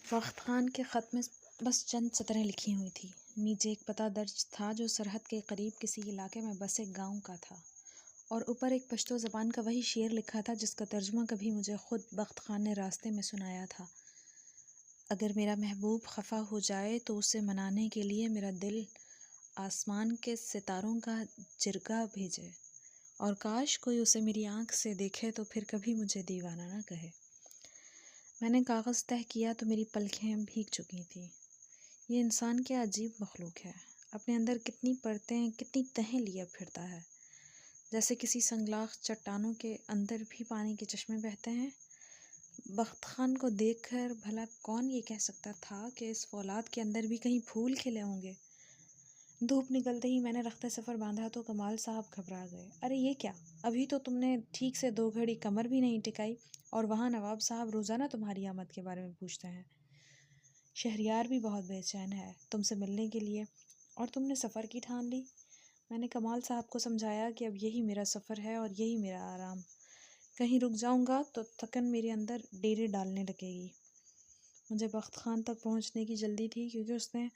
فخر خان کے خط میں بس چند سطریں لکھی ہوئی تھی۔ نیچے ایک پتہ درج تھا جو سرحد کے قریب کسی علاقے میں بسے گاؤں کا تھا، اور اوپر ایک پشتو زبان کا وہی شعر لکھا تھا جس کا ترجمہ کبھی مجھے خود بخت خان نے راستے میں سنایا تھا۔ اگر میرا محبوب خفا ہو جائے تو اسے منانے کے لیے میرا دل آسمان کے ستاروں کا جرگہ بھیجے، اور کاش کوئی اسے میری آنکھ سے دیکھے تو پھر کبھی مجھے دیوانہ نہ کہے۔ میں نے کاغذ تہہ کیا تو میری پلکیں بھیگ چکی تھیں۔ یہ انسان کیا عجیب مخلوق ہے، اپنے اندر کتنی پرتیں، کتنی تہیں لیے پھرتا ہے، جیسے کسی سنگلاخ چٹانوں کے اندر بھی پانی کے چشمے بہتے ہیں۔ بخت خان کو دیکھ کر بھلا کون یہ کہہ سکتا تھا کہ اس فولاد کے اندر بھی کہیں پھول کھلے ہوں گے۔ دھوپ نکلتے ہی میں نے رخت سفر باندھا تو کمال صاحب گھبرا گئے۔ ارے یہ کیا، ابھی تو تم نے ٹھیک سے 2 گھڑی کمر بھی نہیں ٹکائی، اور وہاں نواب صاحب روزانہ تمہاری آمد کے بارے میں پوچھتے ہیں۔ شہریار بھی بہت بے چین ہے تم سے ملنے کے لیے، اور تم نے سفر کی ٹھان لی۔ میں نے کمال صاحب کو سمجھایا کہ اب یہی میرا سفر ہے اور یہی میرا آرام، کہیں رک جاؤں گا تو تھکن میرے اندر ڈیرے ڈالنے لگے گی۔ مجھے بخت خان تک پہنچنے کی جلدی تھی کیونکہ اس نے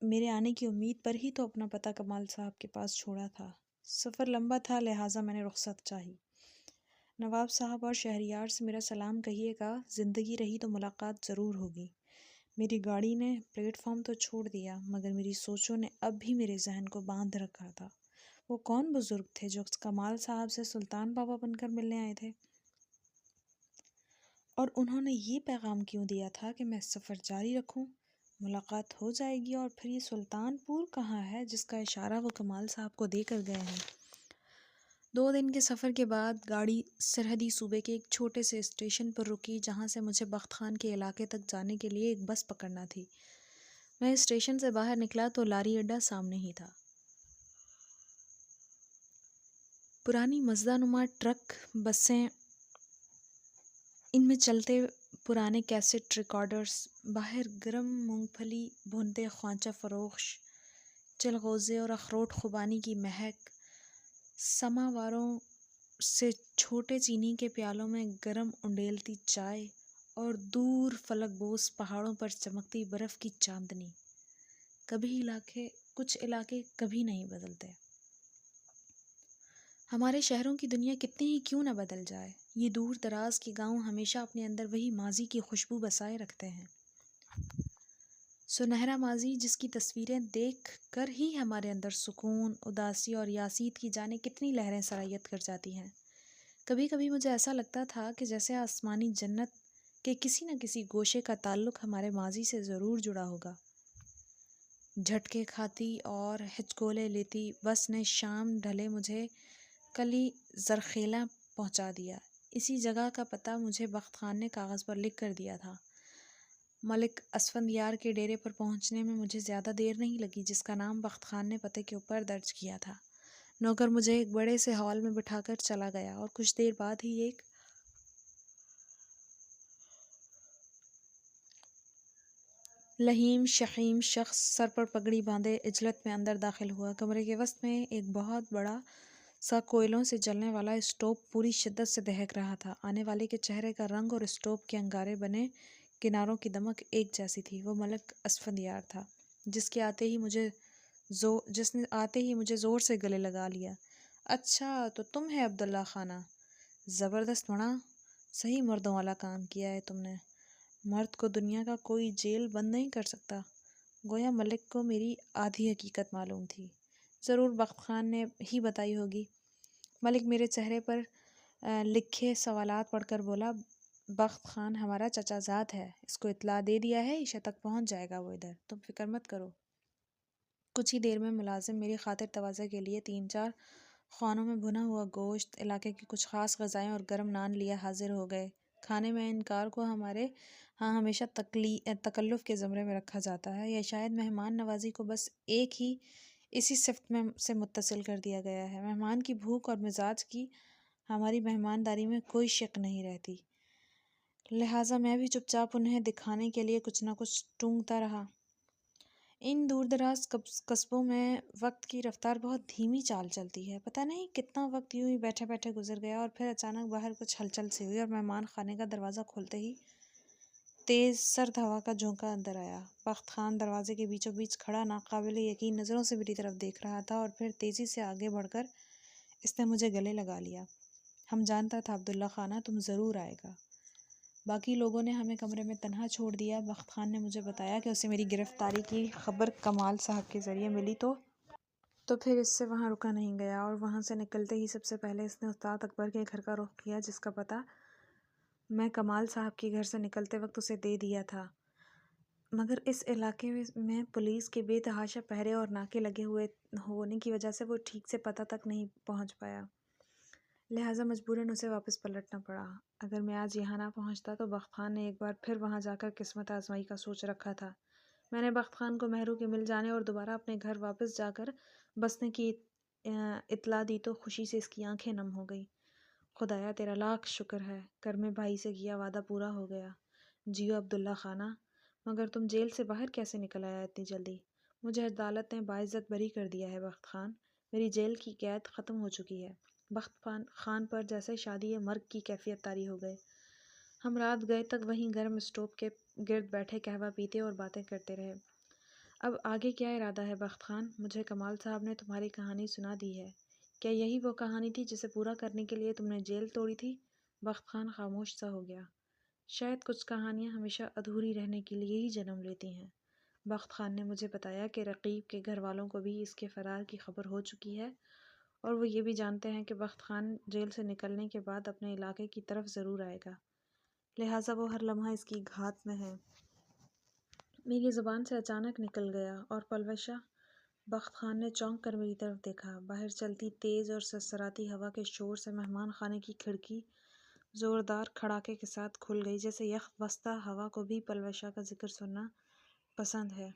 میرے آنے کی امید پر ہی تو اپنا پتہ کمال صاحب کے پاس چھوڑا تھا۔ سفر لمبا تھا لہٰذا میں نے رخصت چاہی۔ نواب صاحب اور شہریار سے میرا سلام کہیے گا، زندگی رہی تو ملاقات ضرور ہوگی۔ میری گاڑی نے پلیٹ فارم تو چھوڑ دیا مگر میری سوچوں نے اب بھی میرے ذہن کو باندھ رکھا تھا۔ وہ کون بزرگ تھے جو کمال صاحب سے سلطان بابا بن کر ملنے آئے تھے؟ اور انہوں نے یہ پیغام کیوں دیا تھا کہ میں سفر جاری رکھوں؟ ملاقات ہو جائے گی، اور پھر یہ سلطان پور کہاں ہے جس کا اشارہ وہ کمال صاحب کو دے کر گئے ہیں؟ 2 دن کے سفر کے بعد گاڑی سرحدی صوبے کے ایک چھوٹے سے اسٹیشن پر رکی جہاں سے مجھے بخت خان کے علاقے تک جانے کے لیے ایک بس پکڑنا تھی۔ میں اسٹیشن سے باہر نکلا تو لاری اڈا سامنے ہی تھا۔ پرانی مزدا نما ٹرک بسیں، ان میں چلتے پرانے کیسٹ ریکارڈرز، باہر گرم مونگ پھلی بھونتے خوانچہ فروش، چلغوزے اور اخروٹ خوبانی کی مہک، سماواروں سے چھوٹے چینی کے پیالوں میں گرم انڈیلتی چائے، اور دور فلک بوس پہاڑوں پر چمکتی برف کی چاندنی۔ کچھ علاقے کبھی نہیں بدلتے۔ ہمارے شہروں کی دنیا کتنی ہی کیوں نہ بدل جائے، یہ دور دراز کے گاؤں ہمیشہ اپنے اندر وہی ماضی کی خوشبو بسائے رکھتے ہیں۔ سنہرا ماضی جس کی تصویریں دیکھ کر ہی ہمارے اندر سکون، اداسی اور یاسیت کی جانے کتنی لہریں سرایت کر جاتی ہیں۔ کبھی کبھی مجھے ایسا لگتا تھا کہ جیسے آسمانی جنت کے کسی نہ کسی گوشے کا تعلق ہمارے ماضی سے ضرور جڑا ہوگا۔ جھٹکے کھاتی اور ہچکولے لیتی بس نے شام ڈھلے مجھے کلی زرخیلہ پہنچا دیا۔ اسی جگہ کا پتہ مجھے بخت خان نے کاغذ پر لکھ کر دیا تھا۔ ملک اسفندیار کے ڈیرے پر پہنچنے میں مجھے زیادہ دیر نہیں لگی جس کا نام بخت خان نے پتے کے اوپر درج کیا تھا۔ نوکر مجھے ایک بڑے سے ہال میں بٹھا کر چلا گیا، اور کچھ دیر بعد ہی ایک لہیم شخیم شخص سر پر پگڑی باندھے عجلت میں اندر داخل ہوا۔ کمرے کے وسط میں ایک بہت بڑا سا کوئلوں سے جلنے والا اسٹوپ پوری شدت سے دہک رہا تھا۔ آنے والے کے چہرے کا رنگ اور اسٹوپ کے انگارے بنے کناروں کی دمک ایک جیسی تھی۔ وہ ملک اسفندیار تھا جس نے آتے ہی مجھے زور سے گلے لگا لیا۔ اچھا تو تم ہے عبداللہ خانہ، زبردست مڑا، صحیح مردوں والا کام کیا ہے تم نے۔ مرد کو دنیا کا کوئی جیل بند نہیں کر سکتا۔ گویا ملک کو میری آدھی حقیقت معلوم تھی، ضرور بخت خان نے ہی بتائی ہوگی۔ ملک میرے چہرے پر لکھے سوالات پڑھ کر بولا، بخت خان ہمارا چچا زاد ہے، اس کو اطلاع دے دیا ہے، عشاء تک پہنچ جائے گا وہ ادھر، تم فکر مت کرو۔ کچھ ہی دیر میں ملازم میری خاطر تواضع کے لیے 3-4 خوانوں میں بھنا ہوا گوشت، علاقے کی کچھ خاص غذائیں اور گرم نان لیے حاضر ہو گئے۔ کھانے میں انکار کو ہمارے ہاں ہمیشہ تکلف کے زمرے میں رکھا جاتا ہے، یا شاید مہمان نوازی کو بس ایک ہی اسی صفت میں سے متصل کر دیا گیا ہے۔ مہمان کی بھوک اور مزاج کی ہماری مہمانداری میں کوئی شک نہیں رہتی، لہٰذا میں بھی چپ چاپ انہیں دکھانے کے لیے کچھ نہ کچھ ٹونگتا رہا۔ ان دور دراز قصبوں میں وقت کی رفتار بہت دھیمی چال چلتی ہے۔ پتہ نہیں کتنا وقت یوں ہی بیٹھے بیٹھے گزر گیا، اور پھر اچانک باہر کچھ ہلچل سی ہوئی اور مہمان خانے کا دروازہ کھولتے ہی تیز سرد ہوا کا جھونکا اندر آیا۔ بخت خان دروازے کے بیچوں بیچ کھڑا ناقابل یقین نظروں سے میری طرف دیکھ رہا تھا، اور پھر تیزی سے آگے بڑھ کر اس نے مجھے گلے لگا لیا۔ ہم جانتا تھا عبداللہ خانہ تم ضرور آئے گا۔ باقی لوگوں نے ہمیں کمرے میں تنہا چھوڑ دیا۔ بخت خان نے مجھے بتایا کہ اسے میری گرفتاری کی خبر کمال صاحب کے ذریعے ملی تو پھر اس سے وہاں رکا نہیں گیا، اور وہاں سے نکلتے ہی سب سے پہلے اس نے استاد اکبر کے گھر کا رخ کیا، جس کا پتہ میں کمال صاحب کے گھر سے نکلتے وقت اسے دے دیا تھا، مگر اس علاقے میں پولیس کے بے تحاشا پہرے اور ناکے لگے ہونے کی وجہ سے وہ ٹھیک سے پتہ تک نہیں پہنچ پایا، لہٰذا مجبوراً اسے واپس پلٹنا پڑا۔ اگر میں آج یہاں نہ پہنچتا تو بخت خان نے ایک بار پھر وہاں جا کر قسمت آزمائی کا سوچ رکھا تھا۔ میں نے بخت خان کو مہرو کے مل جانے اور دوبارہ اپنے گھر واپس جا کر بسنے کی اطلاع دی تو خوشی سے اس کی آنکھیں نم ہو گئی۔ خدایا تیرا لاکھ شکر ہے، کرم بھائی سے کیا وعدہ پورا ہو گیا۔ جیو عبداللہ خانہ، مگر تم جیل سے باہر کیسے نکل آیا اتنی جلدی؟ مجھے عدالت نے باعزت بری کر دیا ہے بخت خان، میری جیل کی قید ختم ہو چکی ہے۔ بخت خان پر جیسے شادی مرگ کی کیفیت طاری ہو گئے۔ ہم رات گئے تک وہیں گرم اسٹوو کے گرد بیٹھے قہوہ پیتے اور باتیں کرتے رہے۔ اب آگے کیا ارادہ ہے بخت خان؟ مجھے کمال صاحب نے تمہاری کہانی سنا دی ہے، کیا یہی وہ کہانی تھی جسے پورا کرنے کے لیے تم نے جیل توڑی تھی؟ بخت خان خاموش سا ہو گیا۔ شاید کچھ کہانیاں ہمیشہ ادھوری رہنے کے لیے ہی جنم لیتی ہیں۔ بخت خان نے مجھے بتایا کہ رقیب کے گھر والوں کو بھی اس کے فرار کی خبر ہو چکی ہے، اور وہ یہ بھی جانتے ہیں کہ بخت خان جیل سے نکلنے کے بعد اپنے علاقے کی طرف ضرور آئے گا، لہٰذا وہ ہر لمحہ اس کی گھات میں ہے۔ میری زبان سے اچانک نکل گیا، اور پلوشہ؟ بخت خان نے چونک کر میری طرف دیکھا۔ باہر چلتی تیز اور سرسراتی ہوا کے شور سے مہمان خانے کی کھڑکی زوردار کھڑاکے کے ساتھ کھل گئی، جیسے یک وستہ ہوا کو بھی پلوشہ کا ذکر سننا پسند ہے۔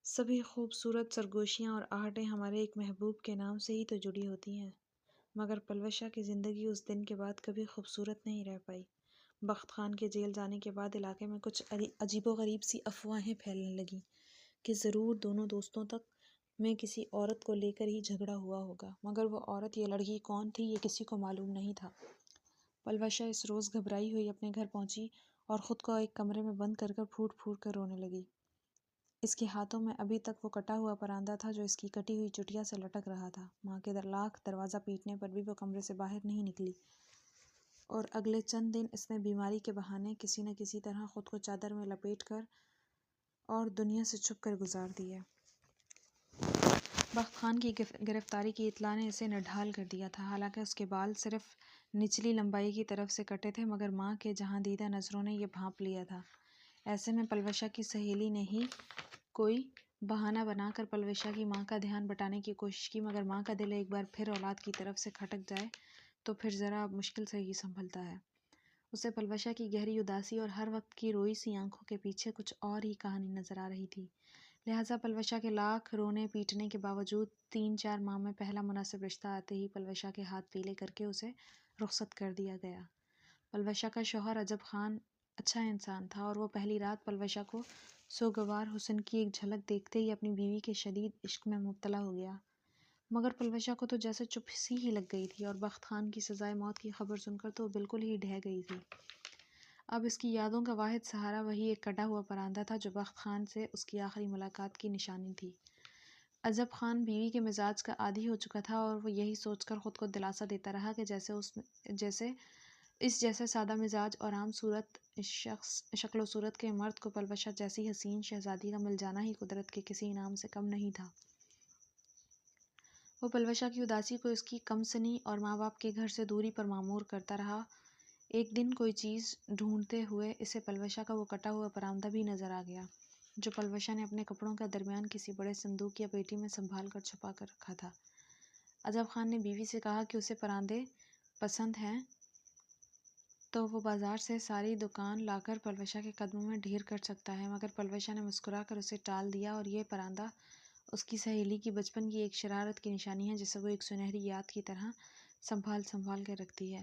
سبھی خوبصورت سرگوشیاں اور آہٹیں ہمارے ایک محبوب کے نام سے ہی تو جڑی ہوتی ہیں، مگر پلوشہ کی زندگی اس دن کے بعد کبھی خوبصورت نہیں رہ پائی۔ بخت خان کے جیل جانے کے بعد علاقے میں کچھ عجیب و غریب سی افواہیں پھیلنے لگیں کہ ضرور دونوں دوستوں تک میں کسی عورت کو لے کر ہی جھگڑا ہوا ہوگا، مگر وہ عورت یا لڑکی کون تھی یہ کسی کو معلوم نہیں تھا۔ پلوشہ اس روز گھبرائی ہوئی اپنے گھر پہنچی اور خود کو ایک کمرے میں بند کر پھوٹ پھوٹ کر رونے لگی۔ اس کے ہاتھوں میں ابھی تک وہ کٹا ہوا پراندہ تھا جو اس کی کٹی ہوئی چٹیا سے لٹک رہا تھا۔ ماں کے لاکھ دروازہ پیٹنے پر بھی وہ کمرے سے باہر نہیں نکلی، اور اگلے چند دن اس نے بیماری کے بہانے کسی نہ کسی طرح خود کو چادر میں لپیٹ کر اور دنیا سے چھپ کر گزار دیے۔ بخت خان کی گرفتاری کی اطلاع نے اسے نڈھال کر دیا تھا، حالانکہ اس کے بال صرف نچلی لمبائی کی طرف سے کٹے تھے، مگر ماں کے جہاں دیدہ نظروں نے یہ بھانپ لیا تھا۔ ایسے میں پلوشہ کی سہیلی نے ہی کوئی بہانہ بنا کر پلوشہ کی ماں کا دھیان بٹانے کی کوشش کی، مگر ماں کا دل ایک بار پھر اولاد کی طرف سے کھٹک جائے تو پھر ذرا مشکل سے ہی سنبھلتا ہے۔ اسے پلوشہ کی گہری اداسی اور ہر وقت کی روئی سی آنکھوں کے پیچھے کچھ اور ہی کہانی نظر آ رہی تھی، لہٰذا پلوشہ کے لاکھ رونے پیٹنے کے باوجود 3-4 ماہ میں پہلا مناسب رشتہ آتے ہی پلوشہ کے ہاتھ پیلے کر کے اسے رخصت کر دیا گیا۔ پلوشہ کا شوہر عجب خان اچھا انسان تھا، اور وہ پہلی رات پلوشہ کو سوگوار حسن کی ایک جھلک دیکھتے ہی اپنی بیوی کے شدید عشق میں مبتلا ہو گیا، مگر پلوشہ کو تو جیسے چپ سی ہی لگ گئی تھی، اور بخت خان کی سزائے موت کی خبر سن کر تو وہ بالکل ہی ڈھہ گئی تھی۔ اب اس کی یادوں کا واحد سہارا وہی ایک کٹا ہوا پراندہ تھا جو بخت خان سے اس کی آخری ملاقات کی نشانی تھی۔ عجب خان بیوی کے مزاج کا عادی ہو چکا تھا، اور وہ یہی سوچ کر خود کو دلاسا دیتا رہا کہ جیسے سادہ مزاج اور عام شکل و صورت کے مرد کو پلوشہ جیسی حسین شہزادی کا مل جانا ہی قدرت کے کسی انعام سے کم نہیں تھا۔ وہ پلوشہ کی اداسی کو اس کی کم سنی اور ماں باپ کے گھر سے دوری پر معمور کرتا رہا۔ ایک دن کوئی چیز ڈھونڈتے ہوئے اسے پلوشہ کا وہ کٹا ہوا پراندہ بھی نظر آ گیا، جو پلوشہ نے اپنے کپڑوں کے درمیان کسی بڑے صندوق یا پیٹی میں سنبھال کر چھپا کر رکھا تھا۔ عجب خان نے بیوی سے کہا کہ اسے پراندے پسند ہیں تو وہ بازار سے ساری دکان لا کر پلوشہ کے قدموں میں ڈھیر کر سکتا ہے، مگر پلوشہ نے مسکرا کر اسے ٹال دیا، اور یہ پراندہ اس کی سہیلی کی بچپن کی ایک شرارت کی نشانی ہے جسے وہ ایک سنہری یاد کی طرح سنبھال کے رکھتی ہے۔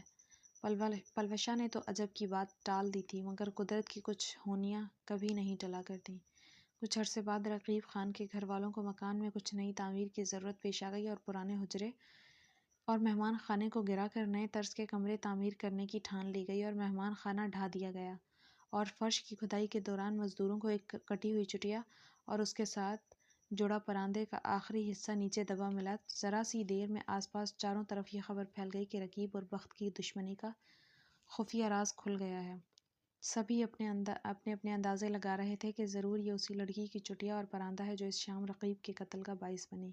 پلوشہ نے تو عجب کی بات ٹال دی تھی، مگر قدرت کی کچھ ہونیاں کبھی نہیں ٹلا کرتیں۔ کچھ عرصے بعد رقیب خان کے گھر والوں کو مکان میں کچھ نئی تعمیر کی ضرورت پیش آ گئی، اور پرانے حجرے اور مہمان خانے کو گرا کر نئے طرز کے کمرے تعمیر کرنے کی ٹھان لی گئی اور مہمان خانہ ڈھا دیا گیا، اور فرش کی کھدائی کے دوران مزدوروں کو ایک کٹی ہوئی چٹیا اور اس کے ساتھ جڑا پراندے کا آخری حصہ نیچے دبا ملا۔ ذرا سی دیر میں آس پاس چاروں طرف یہ خبر پھیل گئی کہ رکیب اور بخت کی دشمنی کا خفیہ راز کھل گیا ہے۔ سبھی اپنے اپنے اندازے لگا رہے تھے کہ ضرور یہ اسی لڑکی کی چٹیا اور پراندہ ہے جو اس شام رقیب کے قتل کا باعث بنی۔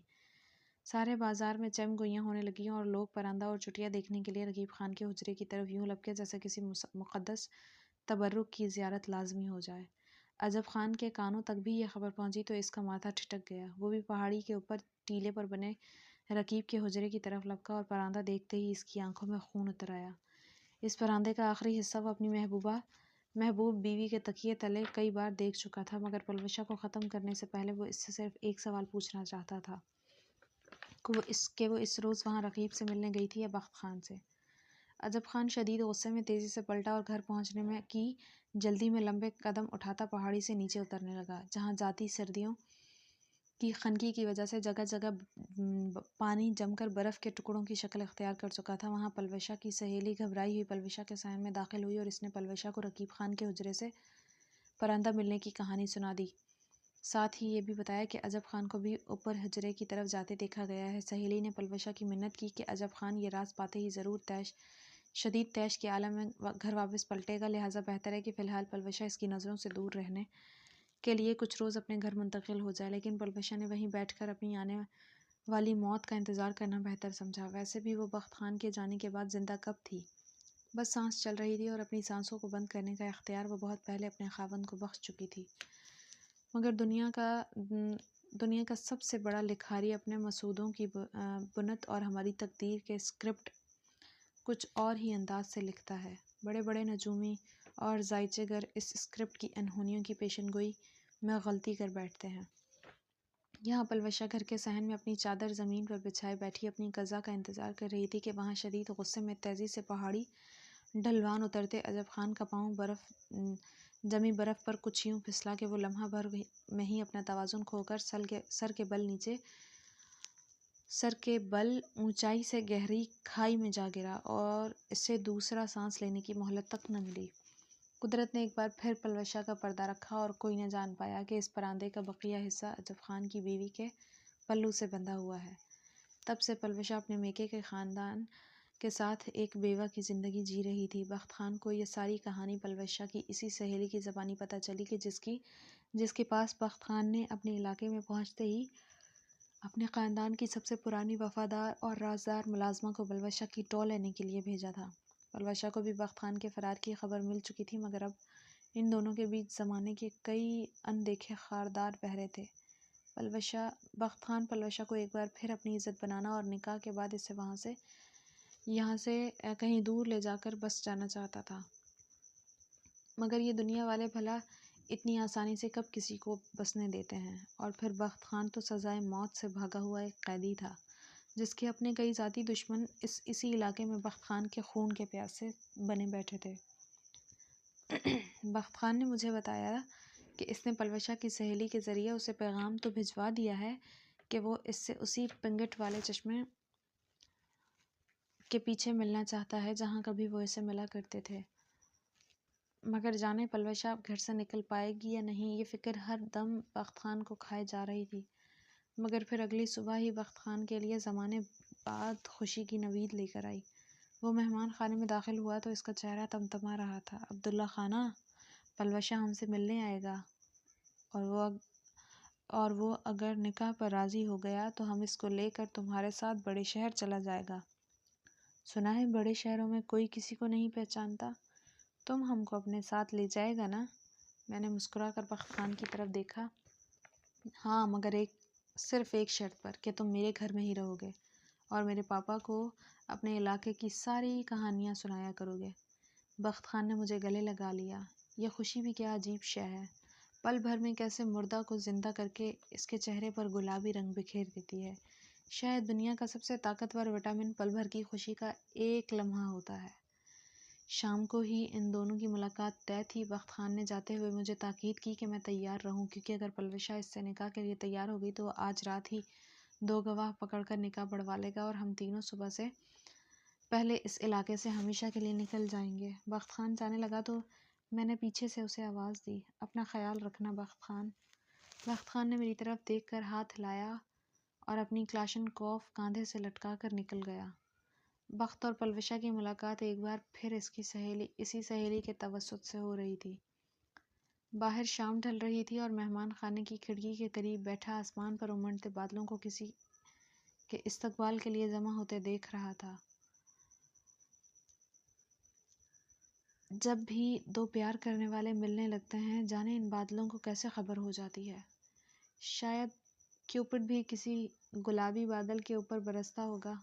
سارے بازار میں چم گوئیاں ہونے لگیں اور لوگ پراندہ اور چٹیا دیکھنے کے لیے رقیب خان کے حجرے کی طرف یوں لپکے جیسے کسی مقدس تبرک کی زیارت لازمی ہو جائے۔ عجب خان کے کانوں تک بھی یہ خبر پہنچی تو اس کا ماتھا ٹھٹک گیا۔ وہ بھی پہاڑی کے اوپر ٹیلے پر بنے رقیب کے حجرے کی طرف لپکا اور پراندہ دیکھتے ہی اس کی آنکھوں میں خون اتر آیا۔ اس پراندے کا آخری حصہ وہ اپنی محبوب بیوی کے تکیے تلے کئی بار دیکھ چکا تھا، مگر پلوشہ کو ختم کرنے سے پہلے وہ اس سے صرف ایک سوال پوچھنا چاہتا تھا کہ وہ اس روز وہاں رقیب سے ملنے گئی تھی یا بخت خان سے۔ عجب خان شدید غصے میں تیزی سے پلٹا اور گھر پہنچنے میں کی جلدی میں لمبے قدم اٹھاتا پہاڑی سے نیچے اترنے لگا، جہاں ذاتی سردیوں کی خنکی کی وجہ سے جگہ جگہ پانی جم کر برف کے ٹکڑوں کی شکل اختیار کر چکا تھا۔ وہاں پلوشہ کی سہیلی گھبرائی ہوئی پلوشہ کے صحن میں داخل ہوئی اور اس نے پلوشہ کو رقیب خان کے حجرے سے پراندہ ملنے کی کہانی سنا دی۔ ساتھ ہی یہ بھی بتایا کہ عجب خان کو بھی اوپر حجرے کی طرف جاتے دیکھا گیا ہے۔ سہیلی نے پلوشہ کی منت کی کہ عجب خان یہ راز پاتے ہی ضرور شدید طیش کے عالم میں گھر واپس پلٹے گا، لہٰذا بہتر ہے کہ فی الحال پلوشہ اس کی نظروں سے دور رہنے کے لیے کچھ روز اپنے گھر منتقل ہو جائے۔ لیکن پلوشہ نے وہیں بیٹھ کر اپنی آنے والی موت کا انتظار کرنا بہتر سمجھا۔ ویسے بھی وہ بخت خان کے جانے کے بعد زندہ کب تھی؟ بس سانس چل رہی تھی اور اپنی سانسوں کو بند کرنے کا اختیار وہ بہت پہلے اپنے خاوند کو بخش چکی تھی۔ مگر دنیا کا سب سے بڑا لکھاری اپنے مسودوں کی بنت اور ہماری تقدیر کے اسکرپٹ کچھ اور ہی انداز سے لکھتا ہے۔ بڑے بڑے نجومی اور ذائچے گر اس اسکرپٹ کی انہونیوں کی پیشن گوئی میں غلطی کر بیٹھتے ہیں۔ یہاں پلوشہ گھر کے صحن میں اپنی چادر زمین پر بچھائے بیٹھی اپنی قضا کا انتظار کر رہی تھی کہ وہاں شدید غصے میں تیزی سے پہاڑی ڈھلوان اترتے عجب خان کا پاؤں جمی برف پر کچھ یوں پھسلا کہ وہ لمحہ بھر میں ہی اپنا توازن کھو کر سر کے بل اونچائی سے گہری کھائی میں جا گرا اور اسے دوسرا سانس لینے کی مہلت تک نہ ملی۔ قدرت نے ایک بار پھر پلوشہ کا پردہ رکھا اور کوئی نہ جان پایا کہ اس پراندے کا بقیہ حصہ عجب خان کی بیوی کے پلو سے بندھا ہوا ہے۔ تب سے پلوشہ اپنے میکے کے خاندان کے ساتھ ایک بیوہ کی زندگی جی رہی تھی۔ بخت خان کو یہ ساری کہانی پلوشہ کی اسی سہیلی کی زبانی پتہ چلی کہ جس کے پاس بخت خان نے اپنے علاقے میں پہنچتے ہی اپنے خاندان کی سب سے پرانی وفادار اور رازدار ملازمہ کو پلوشہ کی ٹو لینے کے لیے بھیجا تھا۔ پلوشہ کو بھی بخت خان کے فرار کی خبر مل چکی تھی، مگر اب ان دونوں کے بیچ زمانے کے کئی ان دیکھے خاردار پہرے تھے۔ بخت خان پلوشہ کو ایک بار پھر اپنی عزت بنانا اور نکاح کے بعد اسے یہاں سے کہیں دور لے جا کر بس جانا چاہتا تھا، مگر یہ دنیا والے بھلا اتنی آسانی سے کب کسی کو بسنے دیتے ہیں؟ اور پھر بخت خان تو سزائے موت سے بھاگا ہوا ایک قیدی تھا جس کے اپنے کئی ذاتی دشمن اسی علاقے میں بخت خان کے خون کے پیاسے بنے بیٹھے تھے۔ بخت خان نے مجھے بتایا کہ اس نے پلوشہ کی سہیلی کے ذریعے اسے پیغام تو بھجوا دیا ہے کہ وہ اس سے اسی پنگٹ والے چشمے کے پیچھے ملنا چاہتا ہے جہاں کبھی وہ اسے ملا کرتے تھے، مگر جانے پلوشہ اب گھر سے نکل پائے گی یا نہیں، یہ فکر ہر دم بخت خان کو کھائے جا رہی تھی۔ مگر پھر اگلی صبح ہی بخت خان کے لیے زمانے بعد خوشی کی نوید لے کر آئی۔ وہ مہمان خانے میں داخل ہوا تو اس کا چہرہ تمتما رہا تھا۔ عبداللہ خانہ، پلوشہ ہم سے ملنے آئے گا اور وہ اگر نکاح پر راضی ہو گیا تو ہم اس کو لے کر تمہارے ساتھ بڑے شہر چلا جائے گا۔ سنا ہے بڑے شہروں میں کوئی کسی کو نہیں پہچانتا، تم ہم کو اپنے ساتھ لے جائے گا نا؟ میں نے مسکرا کر بخت خان کی طرف دیکھا۔ ہاں، مگر صرف ایک شرط پر کہ تم میرے گھر میں ہی رہو گے اور میرے پاپا کو اپنے علاقے کی ساری کہانیاں سنایا کرو گے۔ بخت خان نے مجھے گلے لگا لیا۔ یہ خوشی بھی کیا عجیب شے ہے، پل بھر میں کیسے مردہ کو زندہ کر کے اس کے چہرے پر گلابی رنگ بکھیر دیتی ہے۔ شاید دنیا کا سب سے طاقتور وٹامن پل بھر کی خوشی کا ایک لمحہ ہوتا ہے۔ شام کو ہی ان دونوں کی ملاقات طے تھی۔ بخت خان نے جاتے ہوئے مجھے تاکید کی کہ میں تیار رہوں، کیونکہ اگر پلوشہ اس سے نکاح کے لیے تیار ہو گئی تو وہ آج رات ہی 2 گواہ پکڑ کر نکاح پڑھوا لے گا اور ہم تینوں صبح سے پہلے اس علاقے سے ہمیشہ کے لیے نکل جائیں گے۔ بخت خان جانے لگا تو میں نے پیچھے سے اسے آواز دی، اپنا خیال رکھنا بخت خان۔ بخت خان نے میری طرف دیکھ کر ہاتھ ہلایا اور اپنی کلاشن کوف کاندھے سے لٹکا کر نکل گیا۔ بخت اور پلوشہ کی ملاقات ایک بار پھر اسی سہیلی کے توسط سے ہو رہی تھی۔ باہر شام ڈھل رہی تھی اور مہمان خانے کی کھڑکی کے قریب بیٹھا آسمان پر امنڈتے بادلوں کو کسی کے استقبال کے لیے جمع ہوتے دیکھ رہا تھا۔ جب بھی دو پیار کرنے والے ملنے لگتے ہیں، جانے ان بادلوں کو کیسے خبر ہو جاتی ہے۔ شاید کیوپڈ بھی کسی گلابی بادل کے اوپر برستا ہوگا۔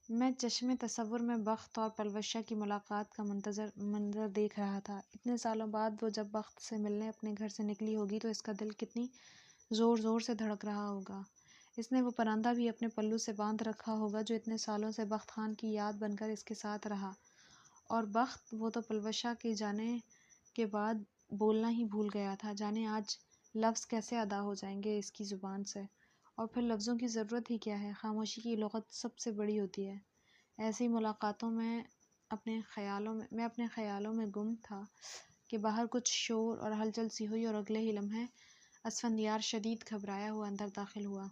میں چشم تصور میں بخت اور پلوشہ کی ملاقات کا منظر دیکھ رہا تھا۔ اتنے سالوں بعد وہ جب بخت سے ملنے اپنے گھر سے نکلی ہوگی تو اس کا دل کتنی زور زور سے دھڑک رہا ہوگا۔ اس نے وہ پرندہ بھی اپنے پلو سے باندھ رکھا ہوگا جو اتنے سالوں سے بخت خان کی یاد بن کر اس کے ساتھ رہا، اور بخت وہ تو پلوشہ کے جانے کے بعد بولنا ہی بھول گیا تھا۔ جانے آج لفظ کیسے ادا ہو جائیں گے اس کی زبان سے، اور پھر لفظوں کی ضرورت ہی کیا ہے، خاموشی کی لغت سب سے بڑی ہوتی ہے۔ ایسی ملاقاتوں میں اپنے خیالوں میں گم تھا کہ باہر کچھ شور اور ہلچل سی ہوئی، اور اگلے ہی لمحے اسفندیار شدید گھبرایا ہوا اندر داخل ہوا۔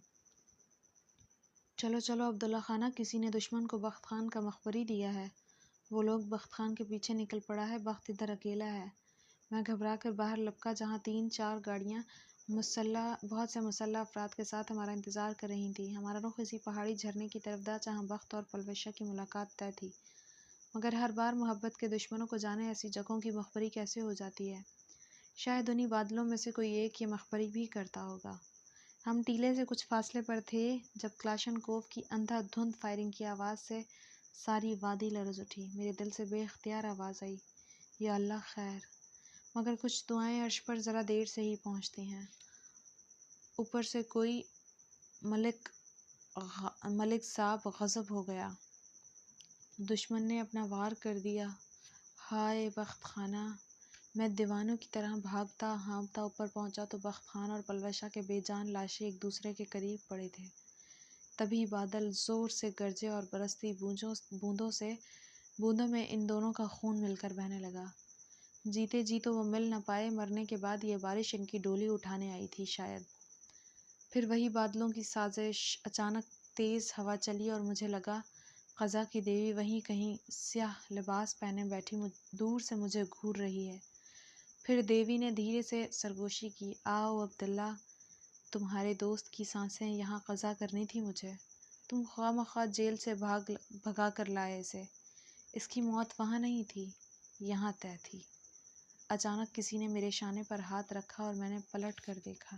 چلو چلو عبداللہ خانہ، کسی نے دشمن کو بخت خان کا مخبری دیا ہے، وہ لوگ بخت خان کے پیچھے نکل پڑا ہے، بخت ادھر اکیلا ہے۔ میں گھبرا کر باہر لپکا جہاں 3-4 گاڑیاں بہت سے مسلح افراد کے ساتھ ہمارا انتظار کر رہی تھیں۔ ہمارا رخ اسی پہاڑی جھرنے کی طرف تھا جہاں بخت اور پلوشہ کی ملاقات طے تھی، مگر ہر بار محبت کے دشمنوں کو جانے ایسی جگہوں کی مخبری کیسے ہو جاتی ہے۔ شاید انہی بادلوں میں سے کوئی ایک یہ مخبری بھی کرتا ہوگا۔ ہم ٹیلے سے کچھ فاصلے پر تھے جب کلاشن کوف کی اندھا دھند فائرنگ کی آواز سے ساری وادی لرز اٹھی۔ میرے دل سے بے اختیار آواز آئی، یا اللہ خیر! مگر کچھ دعائیں عرش پر ذرا دیر سے ہی پہنچتی ہیں۔ اوپر سے کوئی ملک صاحب غضب ہو گیا، دشمن نے اپنا وار کر دیا۔ ہائے بخت خانہ! میں دیوانوں کی طرح بھاگتا ہانپتا اوپر پہنچا تو بخت خان اور پلوشہ کے بے جان لاشیں ایک دوسرے کے قریب پڑے تھے۔ تبھی بادل زور سے گرجے اور برستی بوندوں میں ان دونوں کا خون مل کر بہنے لگا۔ جیتے جی تو وہ مل نہ پائے، مرنے کے بعد یہ بارش ان کی ڈولی اٹھانے آئی تھی شاید۔ پھر وہی بادلوں کی سازش، اچانک تیز ہوا چلی اور مجھے لگا قضا کی دیوی وہیں کہیں سیاہ لباس پہنے بیٹھی دور سے مجھے گھور رہی ہے۔ پھر دیوی نے دھیرے سے سرگوشی کی، آؤ عبداللہ، تمہارے دوست کی سانسیں یہاں قضا کرنی تھی مجھے، تم خواہ مخواہ جیل سے بھگا کر لائے اسے، اس کی موت وہاں نہیں تھی، یہاں طے تھی۔ اچانک کسی نے میرے شانے پر ہاتھ رکھا اور میں نے پلٹ کر دیکھا۔